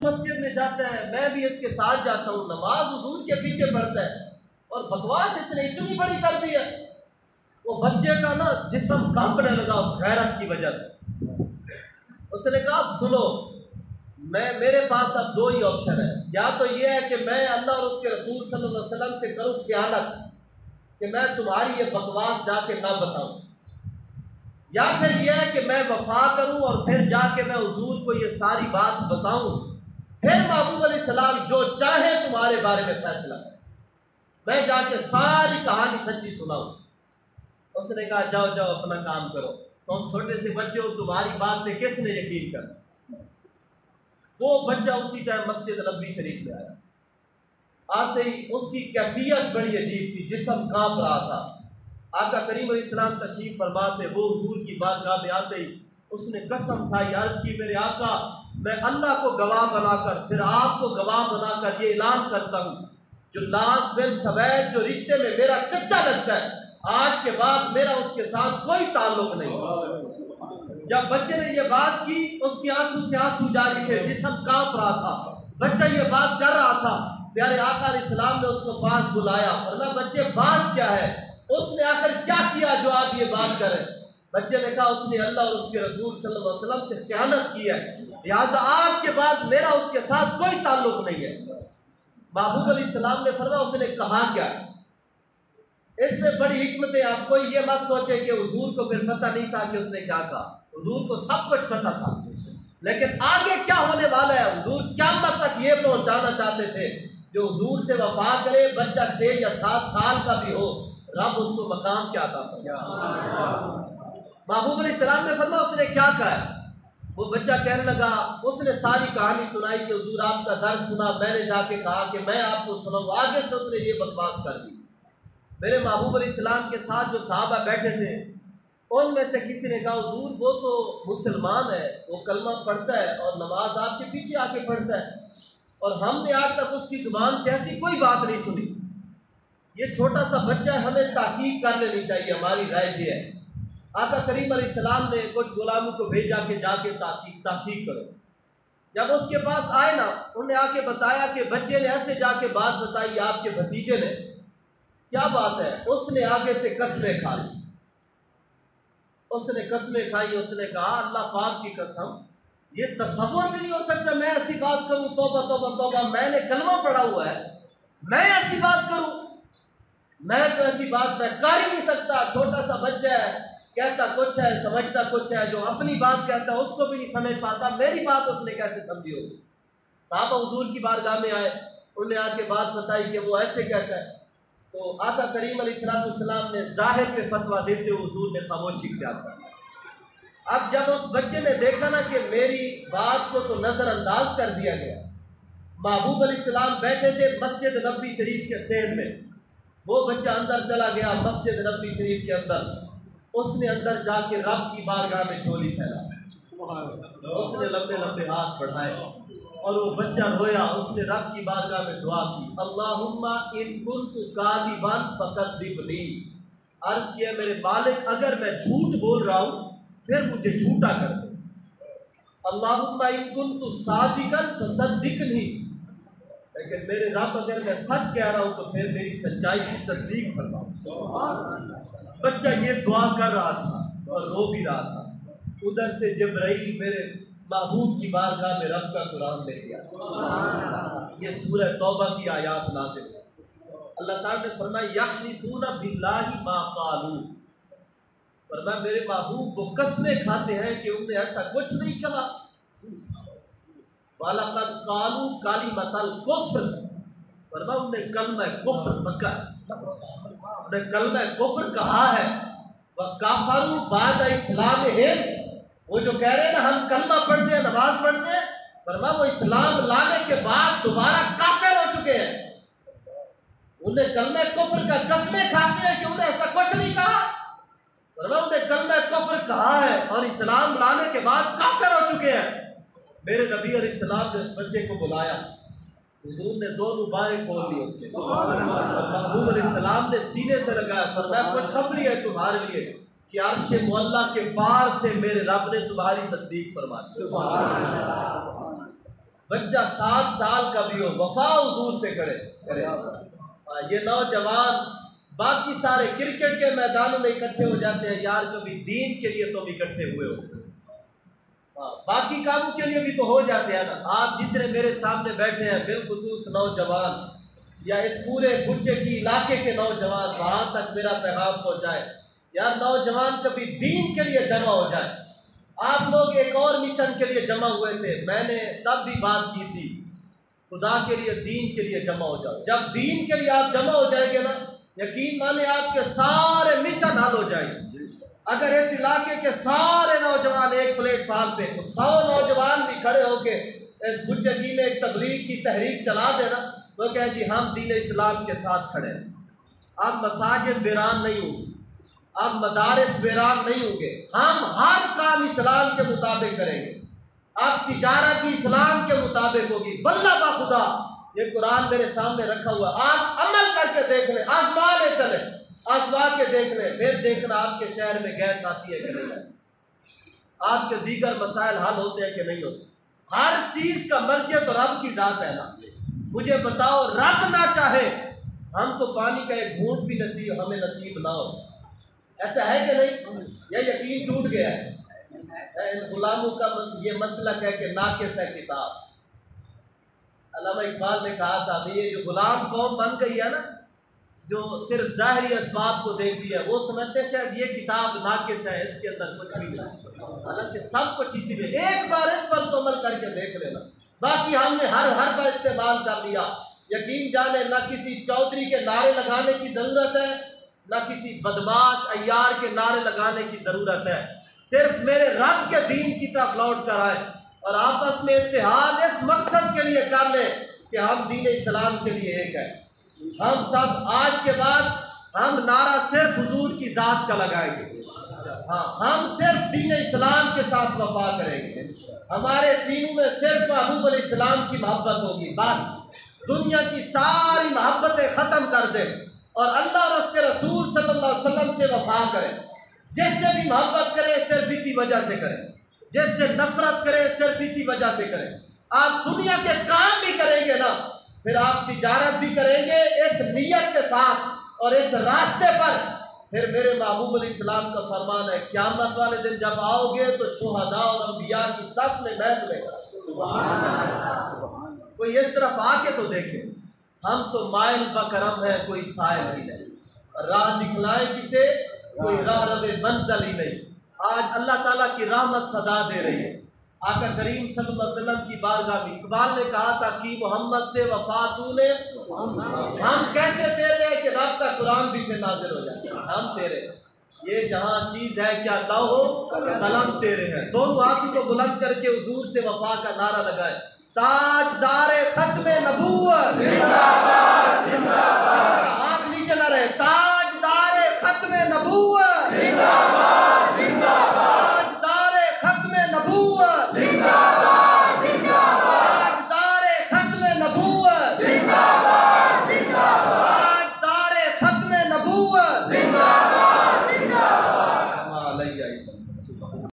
मस्जिद में जाता है, मैं भी इसके साथ जाता हूँ, नमाज हुजूर के पीछे पढ़ता है, और बकवास इसने इतनी बड़ी कर दी है। वो बच्चे का ना जिस्म कांपने लगा उस गैरत की वजह से। उसने कहा अब सुनो, मेरे पास अब दो ही ऑप्शन है, या तो ये है कि मैं अल्लाह और उसके रसूल सल्लल्लाहु अलैहि वसल्लम से करूँ ख़यानत कि मैं तुम्हारी ये बकवास जाके ना बताऊँ, या फिर यह है कि मैं वफा करूँ और फिर जाके मैं हुजूर को ये सारी बात बताऊँ, फिर महबूब अलैहिस्सलाम जो चाहे तुम्हारे बारे में फैसला करें, मैं जाके सारी कहानी सच्ची सुनाऊँ। उसने कहा जाओ जाओ अपना काम करो, तुम छोटे से बच्चे हो, तुम्हारी बात पे किसने यकीन कर। वो बच्चा उसी टाइम मस्जिद नबवी शरीफ में आया। आते ही उसकी कैफियत बड़ी अजीब थी, जिस्म कांप रहा था। आका करीम अलैहिस्सलाम तशरीफ फरमाते, वो हुजूर की बारगाह में आते ही उसने कसम खाई, अर्ज की मेरे आका मैं अल्लाह को गवाह बनाकर फिर आपको गवाह बनाकर ये ऐलान करता हूँ, जो नास बिन सवैद जो रिश्ते में मेरा चच्चा लगता है, आज के बाद मेरा उसके साथ कोई ताल्लुक नहीं। जब बच्चे ने ये बात की, उसकी आंखों से आंसू जारी थे, जिस्म कांप रहा था, बच्चा ये बात कर रहा था। प्यारे आका अलैहिस्सलाम ने उसको पास बुलाया, फरमाया बच्चे बात क्या है, उसने आखिर क्या किया जो आप ये बात करें। बच्चे ने कहा उसने अल्लाह और उसके रसूल सल्लल्लाहु अलैहि वसल्लम से ख़यानत की है, लिहाजा आज के बाद मेरा उसके साथ कोई ताल्लुक नहीं है। महबूब अलैहिस्सलाम ने फरमाया उसने कहा क्या। इसमें बड़ी हिकमत है, आप कोई ये मत सोचे कि हुजूर को फिर पता नहीं था कि उसने क्या कहा, हुजूर को सब कुछ पता था, लेकिन आगे क्या होने वाला है हुजूर क़यामत तक ये पहुंचाना चाहते थे, जो हुजूर से वफा करे, बच्चा 6 या 7 साल का भी हो, रब उसको मकाम क्या था। महबूब अलैहिस्सलाम ने फरमाया उसने क्या कहा। वो बच्चा कहने लगा, उसने सारी कहानी सुनाई कि हुजूर आपका दर्द सुना, मैंने जाके कहा कि मैं आपको सुनाऊं, आगे से उसने ये बकवास कर दी। मेरे महबूब अलैहिस्सलाम के साथ जो सहाबा बैठे थे, उनमें से किसी ने कहा हुजूर वो तो मुसलमान है, वो कलमा पढ़ता है और नमाज आपके पीछे आके पढ़ता है, और हमने आज तक उसकी जुबान से ऐसी कोई बात नहीं सुनी। ये छोटा सा बच्चा है, हमें तहकीक कर लेनी चाहिए, हमारी राय ये है। आका करीम अलैहिस्सलाम ने कुछ गुलामों को भेजा कि जाके तहकीक करो। जब उसके पास आए ना, उन्हें आके बताया कि बच्चे ने ऐसे जाके बात बताई आपके भतीजे ने, क्या बात है। उसने आगे से कसमें खा ली, उसने कसमें खाई, उसने कहा अल्लाह पाक की कसम, ये तसव्वुर भी नहीं हो सकता मैं ऐसी बात करूं, तौबा तौबा तौबा, मैंने कलमा पढ़ा हुआ है, मैं ऐसी बात करूं, मैं तो ऐसी बात मैं कर ही नहीं सकता। छोटा सा बच्चा है, कहता कुछ है समझता कुछ है, जो अपनी बात कहता है उसको भी नहीं समझ पाता, मेरी बात उसने कैसे समझी होगी। साहबा हुजूर की बारगाह में आए, उन्हें आके बात बताई कि वो ऐसे कहता है, तो आका करीम अलैहिस्सलाम ने जाहिर पे फतवा देते हुए हुजूर ने खामोशी इख्तियार की। अब जब उस बच्चे ने देखा ना कि मेरी बात को तो नजरअंदाज कर दिया गया, महबूब अलैहिस्सलाम बैठे थे मस्जिद नबवी शरीफ के सेन में, वो बच्चा अंदर चला गया मस्जिद नबवी शरीफ के अंदर, उसने अंदर जाके रब की बारगाह में झोली फैला, उसने लंबे लंबे हाथ बढ़ाए और वो बच्चा रोया, उसने रब की बारगाह में दुआ की, अल्लाहुम्मा इन कुन्तु काज़िबन फकद्दिबनी, अर्ज किया मेरे मालिक अगर मैं झूठ बोल रहा हूँ फिर मुझे झूठा कर दो, अल्लाहुम्मा इन कुन्तु सादिकन फसद्दिकनी, लेकिन मेरे रब अगर मैं सच कह रहा हूँ तो फिर मेरी सच्चाई की तस्दीक फरमाओ। बच्चा ये दुआ कर रहा था और रो भी रहा था, उधर से जिब्राइल मेरे महबूब की बारगाह में रब का कुरान ले गया। ये सूरह तौबा की आयात नाज़िल है। अल्लाह ताला ने फरमाया यहलिफूना बिल्लाहि मा क़ालू, फरमाया मेरे महबूब वो कसमें खाते हैं कि उन्होंने ऐसा कुछ नहीं कहा। वलक़द क़ालू कलिमतल कुफ़्र, फरमाया उन्होंने कलमा कुफ़्र पका, उन्होंने कलमा कुफ़्र कहा है। व काफ़रू बाद इस्लामिहिम, वो जो कह रहे हैं ना हम कलमा पढ़ते हैं नमाज पढ़ते हैं, फरमाया वो इस्लाम लाने के बाद दोबारा काफिर हो चुके हैं। उन्हें कलमा कुफ्र का कसमें खाते हैं कि उन्हें ऐसा कुछ नहीं कहा, फरमाया उन्हें कलमा कुफ्र कहा है और इस्लाम लाने के बाद काफिर हो चुके हैं। मेरे नबी अलैहिस्सलाम ने उस बच्चे को बुलाया, हुजूर ने दोनों बाहें खोल ली उसके, महबूब अलैहिस्सलाम ने सीने से लगाया, फरमाया खुशखबरी है तुम्हारे लिए कि अर्श मुअल्ला के पार से मेरे रब ने तुम्हारी तस्दीक फरमा दी। बच्चा 7 साल का भी हो, वफा हुजूर से करे। ये नौजवान बाकी सारे क्रिकेट के मैदानों में इकट्ठे हो जाते हैं, यार कभी दीन के लिए तुम इकट्ठे हुए हो, बाकी कामों के लिए भी तो हो जाते हैं ना। आप जितने मेरे सामने बैठे हैं, बिलखुसूस नौजवान या इस पूरे गुज्जे की इलाके के नौजवान, वहां तक मेरा पैगाम पहुंचाए, यार नौजवान कभी दीन के लिए जमा हो जाए। आप लोग एक और मिशन के लिए जमा हुए थे, मैंने तब भी बात की थी, खुदा के लिए दीन के लिए जमा हो जाओ। जब दीन के लिए आप जमा हो जाएंगे ना, यकीन माने आपके सारे मिशन हल हो जाएंगे। अगर इस इलाके के सारे नौजवान एक प्लेटफार्म पे, तो 100 नौजवान भी खड़े होके इस गुज्जगी में एक तबलीग की तहरीक चला देना, तो कहें जी हम दीन इस्लाम के साथ खड़े हैं। अब मसाजिद वीरान नहीं होंगी, अब मदारिस वीरान नहीं होंगे, हम हर काम इस्लाम के मुताबिक करेंगे। अब तिजारत भी इस्लाम के मुताबिक होगी। वल्लाह बा खुदा, ये कुरान मेरे सामने रखा हुआ, आप अमल करके देख लें, आजमा ले चले, आजमा के देख लें, फिर देखना आपके शहर में गैस आती है कि नहीं, आपके दीगर मसाइल हल होते हैं कि नहीं होते। हर चीज का मर्जियत और रब की जात है ना। मुझे बताओ, रब ना चाहे हम तो पानी का एक घूंट भी नसीब हमें नसीब ना हो, ऐसा है कि नहीं? यह यकीन टूट गया है। इन गुलामों का ये मसलक है कि नाकिस है किताब। अल्लामा इकबाल ने कहा था, ये जो गुलाम कौम बन गई है ना, जो सिर्फ ज़ाहिरी असबाब को देखती है, वो समझते हैं शायद ये किताब नाकिस है, इसके अंदर कुछ भी नहीं, हालांकि सब कुछ इसी में। एक बार इस पर तो अमल करके देख लेना, बाकी हमने हर का इस्तेमाल कर लिया। यकीन जाने ना किसी चौधरी के नारे लगाने की ज़रूरत है, ना किसी बदमाश अय्यार के नारे लगाने की ज़रूरत है। सिर्फ मेरे रब के दीन की तरफ लौट कर आए और आपस में इत्तेहाद इस मकसद के लिए कर ले कि हम दीन इस्लाम के लिए एक है। हम सब आज के बाद हम नारा सिर्फ हुजूर की जात का लगाएंगे। हाँ, हम सिर्फ दीन इस्लाम के साथ वफा करेंगे। हमारे सीनों में सिर्फ महबूब अल इस्लाम की मोहब्बत होगी। बस दुनिया की सारी मोहब्बतें खत्म कर दें और अल्लाह और उसके रसूल सल्लल्लाहु अलैहि वसल्लम से वफा करें। जिससे भी मोहब्बत करें सिर्फ इसी वजह से करें, जिससे नफरत करें सिर्फ इसी वजह से करें। आप दुनिया के काम भी करेंगे ना, फिर आप तिजारत भी करेंगे इस नियत के साथ और इस रास्ते पर, फिर मेरे महबूब अल इस्लाम का फरमान है, क़यामत वाले दिन जब आओगे तो शुहदा और अंबिया की सफ में मैं तुम्हें, कोई इस तरफ आके तो देखे। हम तो माइल बकरम है, कोई साइल ही नहीं, राह दिखलाए किसे, कोई राह रवे मंज़िल ही नहीं। आज अल्लाह ताला की रहमत सदा दे रही है। आका करीम सल्लल्लाहु अलैहि वसल्लम की बारगाह में इकबाल ने कहा था कि मोहम्मद से वफा तूने, हम कैसे तेरे हैं कि रब का कुरान भी पे नाज़िल हो जाए, हम तेरे। ये जहाँ चीज है क्या लौह कलम तेरे हैं। दोनों हाथों को बुलंद करके हुजूर से वफा का नारा लगाए। ताजदारे खत्मे नबूवत जिंदाबाद जिंदाबाद।